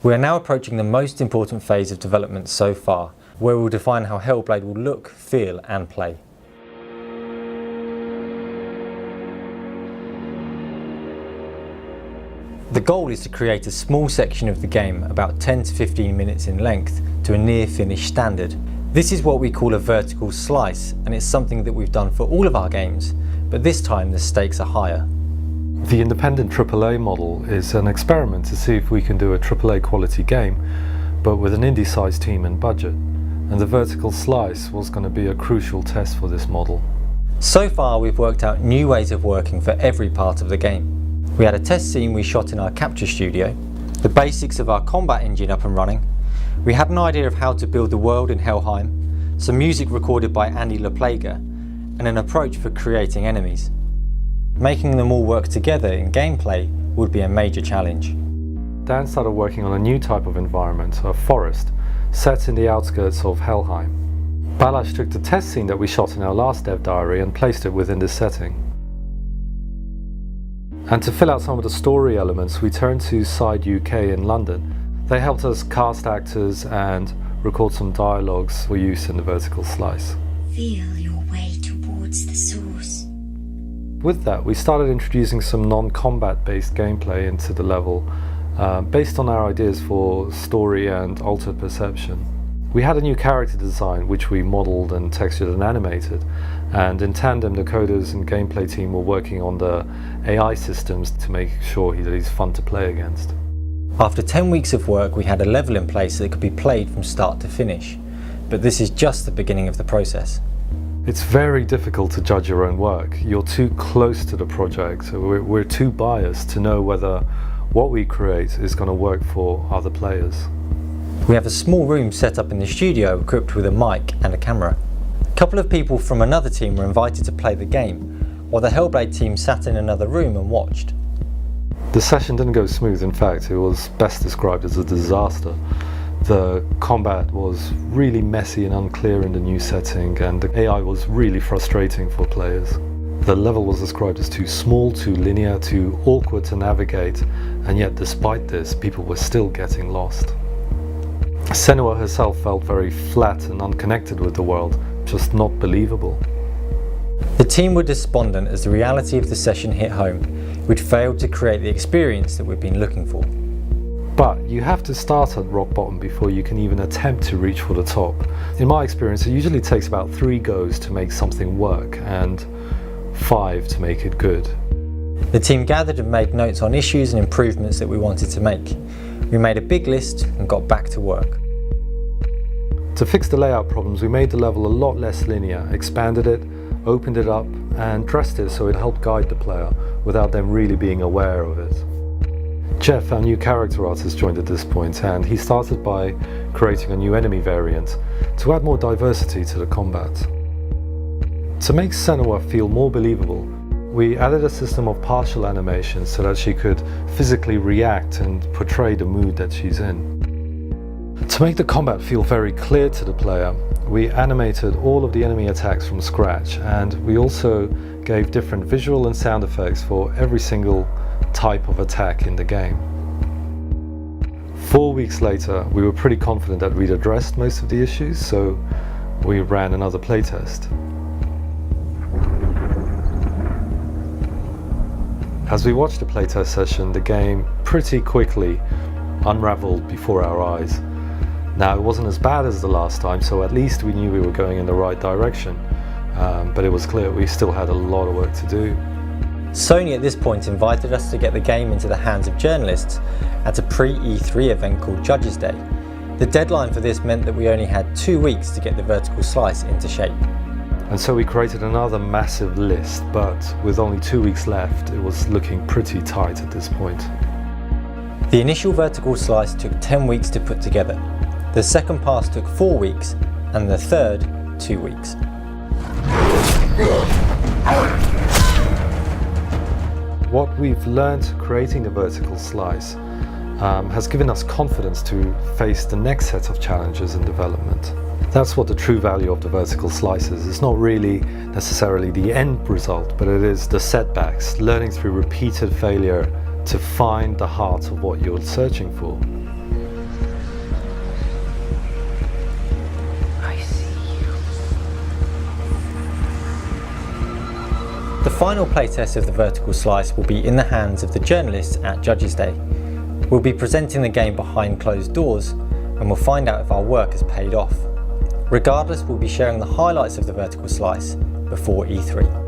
We are now approaching the most important phase of development so far, where we'll define how Hellblade will look, feel and play. The goal is to create a small section of the game, about 10 to 15 minutes in length, to a near finished standard. This is what we call a vertical slice, and it's something that we've done for all of our games, but this time the stakes are higher. The independent AAA model is an experiment to see if we can do a AAA quality game, but with an indie-sized team and budget. And the vertical slice was going to be a crucial test for this model. So far we've worked out new ways of working for every part of the game. We had a test scene we shot in our capture studio, the basics of our combat engine up and running, we had an idea of how to build the world in Helheim, some music recorded by Andy LaPlaga, and an approach for creating enemies. Making them all work together in gameplay would be a major challenge. Dan started working on a new type of environment, a forest, set in the outskirts of Helheim. Balázs took the test scene that we shot in our last dev diary and placed it within this setting. And to fill out some of the story elements, we turned to Side UK in London. They helped us cast actors and record some dialogues for use in the vertical slice. Feel your way towards the source. With that, we started introducing some non-combat based gameplay into the level, based on our ideas for story and altered perception. We had a new character design which we modelled and textured and animated, and in tandem the coders and gameplay team were working on the AI systems to make sure that he's fun to play against. After 10 weeks of work we had a level in place that could be played from start to finish, but this is just the beginning of the process. It's very difficult to judge your own work. You're too close to the project. We're too biased to know whether what we create is going to work for other players. We have a small room set up in the studio equipped with a mic and a camera. A couple of people from another team were invited to play the game, while the Hellblade team sat in another room and watched. The session didn't go smooth. In fact, it was best described as a disaster. The combat was really messy and unclear in the new setting, and the AI was really frustrating for players. The level was described as too small, too linear, too awkward to navigate, and yet despite this, people were still getting lost. Senua herself felt very flat and unconnected with the world, just not believable. The team were despondent as the reality of the session hit home. We'd failed to create the experience that we'd been looking for. But you have to start at rock bottom before you can even attempt to reach for the top. In my experience, it usually takes about 3 goes to make something work and 5 to make it good. The team gathered and made notes on issues and improvements that we wanted to make. We made a big list and got back to work. To fix the layout problems, we made the level a lot less linear, expanded it, opened it up and dressed it so it helped guide the player without them really being aware of it. Jeff, our new character artist, joined at this point, and he started by creating a new enemy variant to add more diversity to the combat. To make Senua feel more believable, we added a system of partial animation so that she could physically react and portray the mood that she's in. To make the combat feel very clear to the player, we animated all of the enemy attacks from scratch, and we also gave different visual and sound effects for every single type of attack in the game. 4 weeks later, we were pretty confident that we'd addressed most of the issues, so we ran another playtest. As we watched the playtest session, the game pretty quickly unraveled before our eyes. Now, it wasn't as bad as the last time, so at least we knew we were going in the right direction, but it was clear we still had a lot of work to do. Sony at this point invited us to get the game into the hands of journalists at a pre-E3 event called Judges Day. The deadline for this meant that we only had 2 weeks to get the vertical slice into shape. And so we created another massive list, but with only 2 weeks left, it was looking pretty tight at this point. The initial vertical slice took 10 weeks to put together. The second pass took 4 weeks, and the third, 2 weeks. What we've learned creating the vertical slice has given us confidence to face the next set of challenges in development. That's what the true value of the vertical slice is. It's not really necessarily the end result, but it is the setbacks, learning through repeated failure to find the heart of what you're searching for. The final playtest of the vertical slice will be in the hands of the journalists at Judges' Day. We'll be presenting the game behind closed doors and we'll find out if our work has paid off. Regardless, we'll be sharing the highlights of the vertical slice before E3.